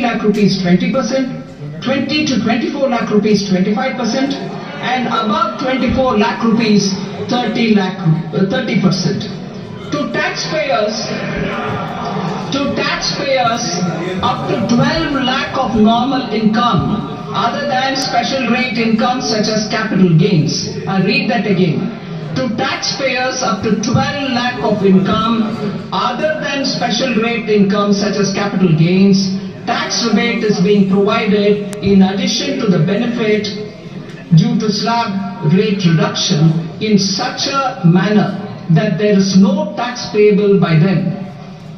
lakh rupees 20%, 20 to 24 lakh rupees 25%, and above 24 lakh rupees 30%. To taxpayers up to 12 lakh of normal income other than special rate income such as capital gains. I'll read that again. To taxpayers up to 12 lakh of income other than special rate income such as capital gains, tax rebate is being provided in addition to the benefit due to slab rate reduction in such a manner that there is no tax payable by them.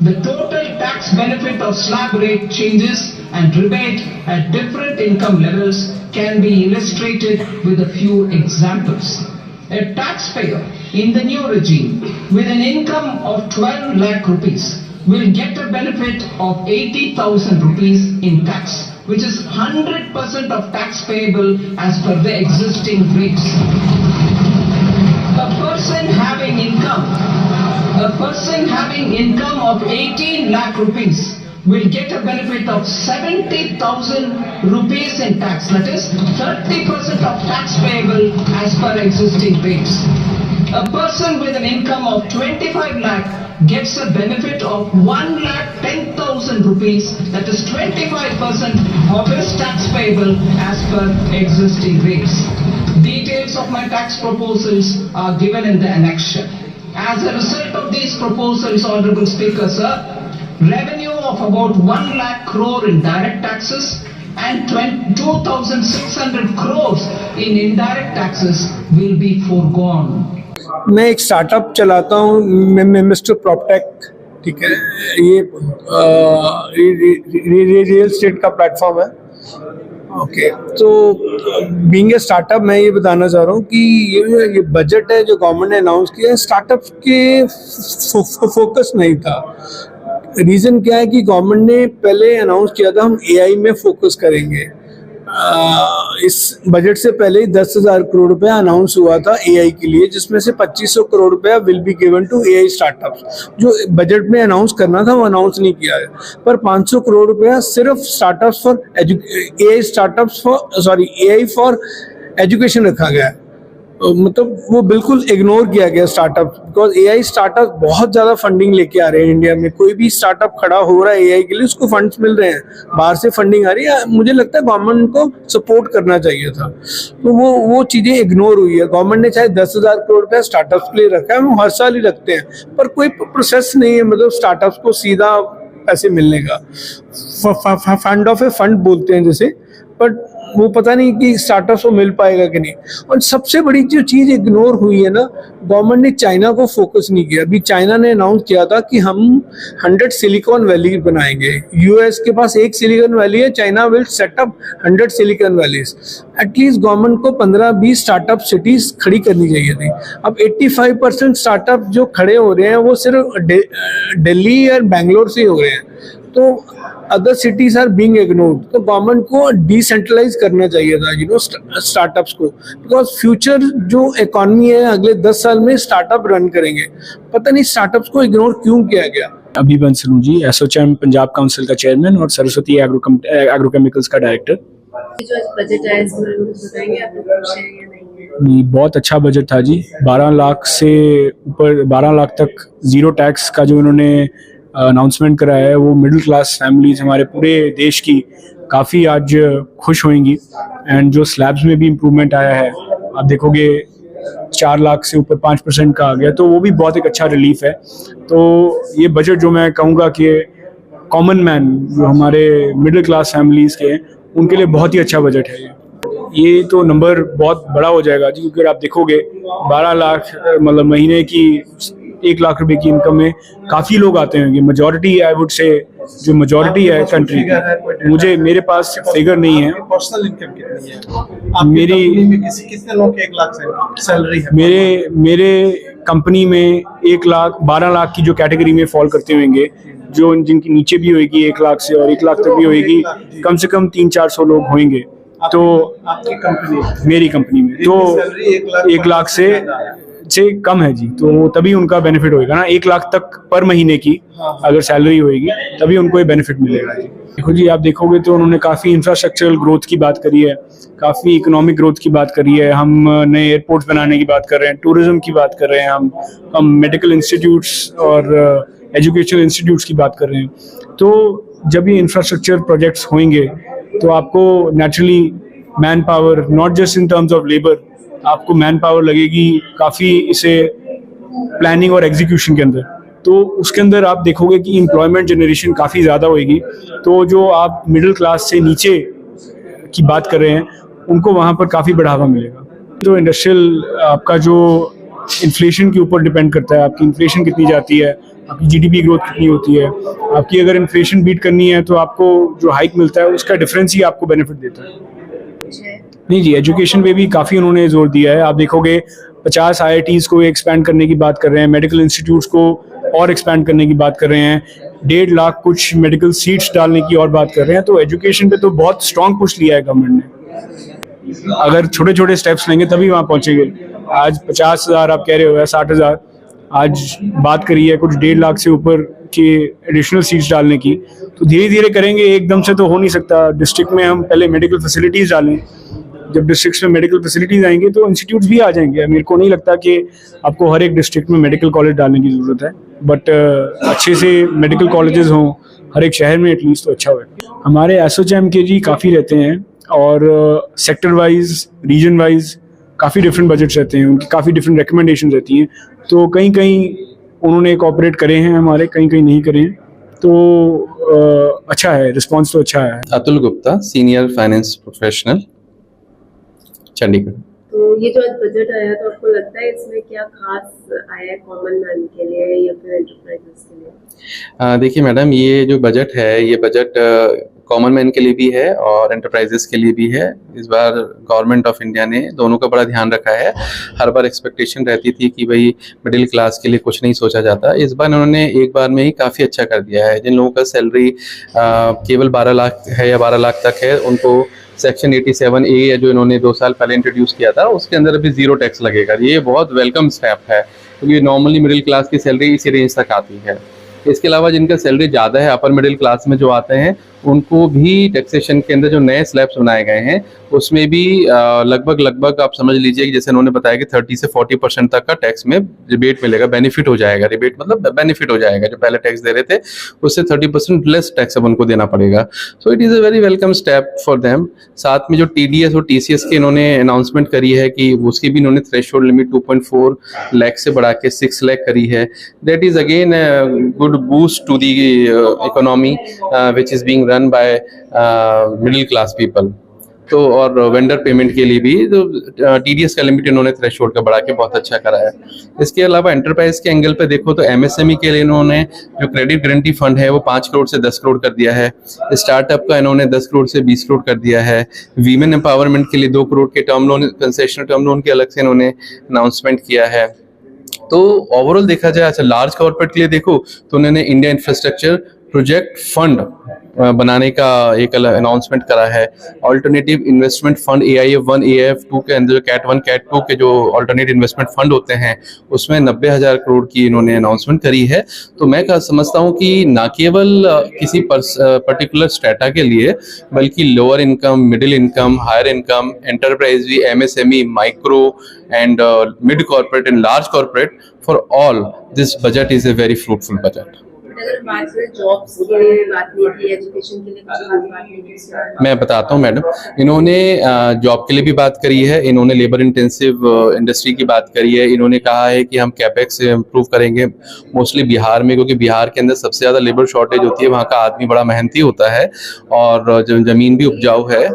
The total tax benefit of slab rate changes and rebate at different income levels can be illustrated with a few examples. A taxpayer in the new regime with an income of 12 lakh rupees will get a benefit of 80,000 rupees in tax, which is 100% of tax payable as per the existing rates. A person having income of 18 lakh rupees will get a benefit of 70,000 rupees in tax, that is 30% of tax payable as per existing rates. A person with an income of 25 lakh gets a benefit of 1,10,000 rupees, that is 25% of his tax payable as per existing rates. Details of my tax proposals are given in the annexure. As a result of these proposals, Honorable Speaker, sir, revenue of about 1 lakh crore in direct taxes and 2,600 crores in indirect taxes will be foregone. मैं एक startup चलाता हूँ, mister proptech, ठीक है। ये real estate का platform है। Okay, तो बीइंग ए स्टार्टअप मैं ये बताना चाह रहा हूँ कि ये बजट है जो गवर्नमेंट ने अनाउंस किया है, स्टार्टअप के फोकस नहीं था। रीज़न क्या है कि गवर्नमेंट ने पहले अनाउंस किया था हम एआई में फोकस करेंगे। इस बजट से पहले ही 10,000 करोड़ रुपया अनाउंस हुआ था एआई के लिए, जिसमें से 2,500 करोड़ रुपया will be given to AI startups. जो बजट में अनाउंस करना था वो अनाउंस नहीं किया है, पर 500 करोड़ रुपया सिर्फ startups for AI for education रखा गया है। मतलब वो बिल्कुल इग्नोर किया गया स्टार्टअप, बिकॉज एआई स्टार्टअप बहुत ज़्यादा फंडिंग लेके आ रहे हैं इंडिया में। कोई भी स्टार्टअप खड़ा हो रहा है एआई के लिए, उसको फंड्स मिल रहे हैं, बाहर से फंडिंग आ रही है। मुझे लगता है गवर्नमेंट को सपोर्ट करना चाहिए था, तो वो चीज़ें इग्नोर हुई है। गवर्नमेंट ने चाहे 10,000 करोड़ रुपया स्टार्टअप्स के लिए रखा है, हम हर साल ही रखते हैं, पर कोई प्रोसेस नहीं है मतलब स्टार्टअप्स को सीधा पैसे मिलने का। फंड ऑफ ए फंड बोलते हैं जैसे, बट वो पता नहीं कि स्टार्टअप्स को मिल पाएगा कि नहीं। और सबसे बड़ी जो चीज़ इग्नोर हुई है ना, गवर्नमेंट ने चाइना को फोकस नहीं किया। अभी चाइना ने अनाउंस किया था कि हम 100 सिलिकॉन वैली बनाएंगे। यूएस के पास एक सिलिकॉन वैली है, China will set up 100 silicon valleys. At least government को 15-20 स्टार्टअप सिटीज खड़ी करनी चाहिए थी। अब 85% स्टार्टअप जो खड़े हो रहे हैं वो सिर्फ दिल्ली और बैंगलोर से हो रहे हैं, तो other cities are being ignored. तो गवर्नमेंट को डिसेंट्रलाइज करना चाहिए था स्टार्टअप्स को, बिकॉज फ्यूचर जो इकोनॉमी है अगले 10 साल में स्टार्टअप रन करेंगे। पता नहीं स्टार्टअप्स को इग्नोर क्यों किया गया। अभी बंसलू जी, एसोचैम पंजाब काउंसिल का चेयरमैन और सरस्वती एग्रोकेमिकल्स का डायरेक्टर। जो बजट है बताएंगे आप लोग खुश हैं या नहीं? नहीं, बहुत अच्छा बजट था जी। 12 लाख से ऊपर 12 लाख तक जीरो टैक्स का जो इन्होंने अनाउंसमेंट कराया है, वो मिडिल क्लास फैमिलीज हमारे पूरे देश की काफ़ी आज खुश होंगी। एंड जो स्लैब्स में भी इम्प्रूवमेंट आया है, आप देखोगे 4 लाख से ऊपर 5% का आ गया, तो वो भी बहुत एक अच्छा रिलीफ है। तो ये बजट जो मैं कहूँगा कि कॉमन मैन जो हमारे मिडिल क्लास फैमिलीज के हैं उनके लिए बहुत ही अच्छा बजट है। ये तो नंबर बहुत बड़ा हो जाएगा जी, क्योंकि आप देखोगे 12 लाख मतलब महीने की 1 लाख रुपए की इनकम में काफ़ी लोग आते होंगे। मेजॉरिटी आई वुड से जो मेजॉरिटी है कंट्री की, मेरे पास फिगर नहीं है। पर्सनल इनकम कितनी है मेरी? कितने लोग 1 लाख से सैलरी है? मेरे कंपनी में 1 लाख 12 लाख की जो कैटेगरी में फॉल करते होंगे, जो जिनकी नीचे भी होगी 1 लाख से और 1 लाख तक भी होगी, कम से कम 300-400 लोग होंगे। तो आपकी कंपनी, मेरी कंपनी में तो 1 लाख से से कम है जी, तो तभी उनका बेनिफिट होएगा ना। 1 लाख तक पर महीने की अगर सैलरी होएगी तभी उनको ये बेनिफिट मिलेगा जी। देखो जी, आप देखोगे तो उन्होंने काफ़ी इंफ्रास्ट्रक्चरल ग्रोथ की बात करी है, काफ़ी इकोनॉमिक ग्रोथ की बात करी है, हम नए एयरपोर्ट्स बनाने की बात कर रहे हैं, टूरिज्म की बात कर रहे हैं, हम मेडिकल इंस्टीट्यूट्स और एजुकेशनल इंस्टीट्यूट्स की बात कर रहे हैं। तो जब ये इंफ्रास्ट्रक्चर प्रोजेक्ट्स होंगे तो आपको naturally man power, not just in terms of labour, आपको मैन पावर लगेगी काफ़ी इसे प्लानिंग और एग्जीक्यूशन के अंदर। तो उसके अंदर आप देखोगे कि एम्प्लॉयमेंट जनरेशन काफ़ी ज़्यादा होएगी। तो जो आप मिडिल क्लास से नीचे की बात कर रहे हैं उनको वहाँ पर काफ़ी बढ़ावा मिलेगा। तो इंडस्ट्रियल आपका जो इन्फ्लेशन के ऊपर डिपेंड करता है, आपकी इन्फ्लेशन कितनी जाती है, आपकी जीडीपी ग्रोथ कितनी होती है। आपकी अगर इन्फ्लेशन बीट करनी है तो आपको जो हाइक मिलता है उसका डिफरेंस ही आपको बेनिफिट देता है। नहीं जी, एजुकेशन पे भी काफ़ी उन्होंने जोर दिया है। आप देखोगे 50 IITs को एक्सपैंड करने की बात कर रहे हैं, मेडिकल इंस्टीट्यूट्स को और एक्सपैंड करने की बात कर रहे हैं, 1.5 लाख कुछ मेडिकल सीट्स डालने की और बात कर रहे हैं। तो एजुकेशन पे तो बहुत स्ट्रॉन्ग पुश लिया है गवर्नमेंट ने। अगर छोटे छोटे स्टेप्स लेंगे तभी वहाँ पहुँचेंगे। आज 50,000 आप कह रहे हो या 60,000, आज बात करी है कुछ 1.5 लाख से ऊपर के एडिशनल सीट्स डालने की, तो धीरे धीरे करेंगे, एकदम से तो हो नहीं सकता। डिस्ट्रिक्ट में हम पहले मेडिकल फैसिलिटीज़ डालें, जब डिस्ट्रिक्ट में मेडिकल फैसिलिटीज़ आएंगी तो इंस्टीट्यूट्स भी आ जाएंगे। मेरे को नहीं लगता कि आपको हर एक डिस्ट्रिक्ट में मेडिकल कॉलेज डालने की ज़रूरत है, बट अच्छे से मेडिकल कॉलेजेस हों हर एक शहर में एटलीस्ट, तो अच्छा होगा। हमारे एसोचैम के जी काफ़ी रहते हैं और सेक्टर वाइज, रीजन वाइज काफ़ी डिफरेंट बजट्स रहते हैं, उनकी काफ़ी डिफरेंट रिकमेंडेशन रहती हैं। तो कहीं कहीं उन्होंने कोऑपरेट करे हैं हमारे, कहीं कहीं नहीं करे हैं। तो अच्छा है, रिस्पांस तो अच्छा है। Atul Gupta, senior finance professional, Chandigarh. तो ये जो आज बजट आया तो आपको लगता है इसमें क्या खास आया है कॉमन मैन के लिए या फिर एंटरप्राइजेस के लिए? देखिए मैडम, ये जो बजट है, ये बजट कॉमन मैन के लिए भी है और एंटरप्राइजेस के लिए भी है। इस बार गवर्नमेंट ऑफ इंडिया ने दोनों का बड़ा ध्यान रखा है। हर बार एक्सपेक्टेशन रहती थी कि भाई मिडिल क्लास के लिए कुछ नहीं सोचा जाता, इस बार उन्होंने एक बार में ही काफ़ी अच्छा कर दिया है। जिन लोगों का सैलरी केवल 12 लाख है या 12 लाख तक है, उनको सेक्शन 87A जो इन्होंने 2 साल पहले इंट्रोड्यूस किया था, उसके अंदर अभी 0 टैक्स लगेगा। ये बहुत वेलकम स्टेप है, क्योंकि नॉर्मली मिडिल क्लास की सैलरी इसी रेंज तक आती है। इसके अलावा जिनका सैलरी ज़्यादा है, अपर मिडिल क्लास में जो आते हैं, उनको भी टैक्सेशन के अंदर जो नए स्लैब्स बनाए गए हैं उसमें भी लगभग आप समझ लीजिए कि जैसे उन्होंने बताया कि 30 से 40% तक का टैक्स में रिबेट मिलेगा, बेनिफिट हो जाएगा। रिबेट मतलब बेनिफिट हो जाएगा, जो पहले टैक्स दे रहे थे उससे 30% लेस टैक्स अब उनको देना पड़ेगा। So it is a very welcome step for them. साथ में जो TDS और TCS की इन्होंने अनाउंसमेंट करी है कि उसकी भी इन्होंने थ्रेशोल्ड लिमिट 2.4 लाख से बढ़ा के 6 लाख करी है। That is again good boost to the economy which is being run by middle class people. तो और वेंडर पेमेंट के लिए भी तो TDS का लिमिट इन्होंने थ्रेशोल्ड का बढ़ा के बहुत अच्छा करा है। इसके अलावा एंटरप्राइज के एंगल पे देखो तो MSME के लिए इन्होंने जो क्रेडिट गारंटी फंड है वो 5 करोड़ से 10 करोड़ कर दिया है। स्टार्टअप का इन्होंने 10 करोड़ से 20 करोड़ कर दिया है। वीमेन एम्पावरमेंट के लिए 2 करोड़ के term loan, concessional term loan के अलग से इन्होंने अनाउंसमेंट किया है। तो ओवरऑल देखा जाए, अच्छा लार्ज कॉर्पोरेट के लिए देखो तो उन्होंने इंडिया इंफ्रास्ट्रक्चर प्रोजेक्ट फंड बनाने का एक अनाउंसमेंट करा है। Alternative investment fund AIF-1 AIF-2 के अंदर जो CAT-1 CAT-2 के जो ऑल्टरनेटिव इन्वेस्टमेंट फंड होते हैं उसमें 90,000 करोड़ की इन्होंने अनाउंसमेंट करी है। तो मैं समझता हूँ कि ना केवल किसी पर्टिकुलर स्ट्रेटा के लिए, बल्कि lower income, middle income, higher income, enterprise भी, MSME, micro and mid corporate and large corporate, for all this budget is a very fruitful budget. अगर बात करें जॉब्स के लिए, बात नहीं की, एजुकेशन के लिए कुछ खास बात नहीं की। मैं बताता हूँ मैडम, इन्होंने जॉब के लिए भी बात करी है, इन्होंने लेबर इंटेंसिव इंडस्ट्री की बात करी है। इन्होंने कहा है कि हम कैपेक्स इम्प्रूव करेंगे मोस्टली बिहार में, क्योंकि बिहार के अंदर सबसे ज़्यादा लेबर शॉर्टेज होती है। वहाँ का आदमी बड़ा मेहनती होता है और ज़मीन भी उपजाऊ है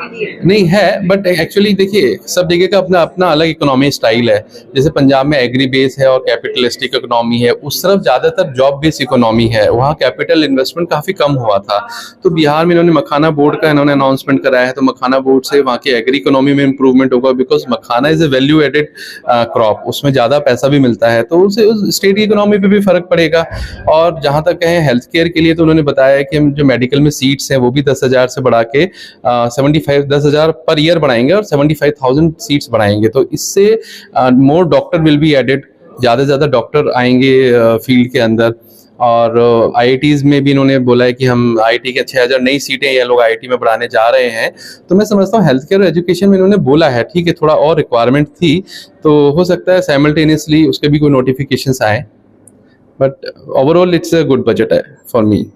नहीं है, बट एक्चुअली देखिए सब जगह का अपना अपना अलग इकोनॉमी स्टाइल है। जैसे पंजाब में एग्री बेस है और कैपिटलिस्टिक इकोनॉमी है, उस तरफ ज़्यादातर जॉब क्रॉप बेस्ड इकोनॉमी है, वहाँ कैपिटल इन्वेस्टमेंट काफ़ी कम हुआ था। तो बिहार में इन्होंने मखाना बोर्ड का इन्होंने अनाउंसमेंट कराया है, तो मखाना बोर्ड से वहाँ की एग्री इकोनॉमी में इंप्रूवमेंट होगा, because makhana is a value added crop, उसमें ज़्यादा पैसा भी मिलता है, तो उससे उस स्टेट की इकोनॉमी पे भी फर्क पड़ेगा। और जहाँ तक कहें हेल्थ केयर के लिए, तो उन्होंने बताया कि हम जो मेडिकल में सीट्स हैं वो भी 10,000 से बढ़ा के 10,000 पर ईयर बढ़ाएंगे और 75,000 सीट्स बढ़ाएंगे। तो इससे मोर डॉक्टर विल बी एडेड, ज़्यादा से ज़्यादा डॉक्टर आएंगे फील्ड के अंदर। और IITs में भी इन्होंने बोला है कि हम IIT के 6,000 नई सीटें ये लोग IIT में बढ़ाने जा रहे हैं। तो मैं समझता हूँ हेल्थ केयर और एजुकेशन में इन्होंने बोला है, ठीक है थोड़ा और रिक्वायरमेंट थी, तो हो सकता है साइमल्टेनियसली उसके भी कोई नोटिफिकेशंस आए, but overall it's a good budget है फॉर मी।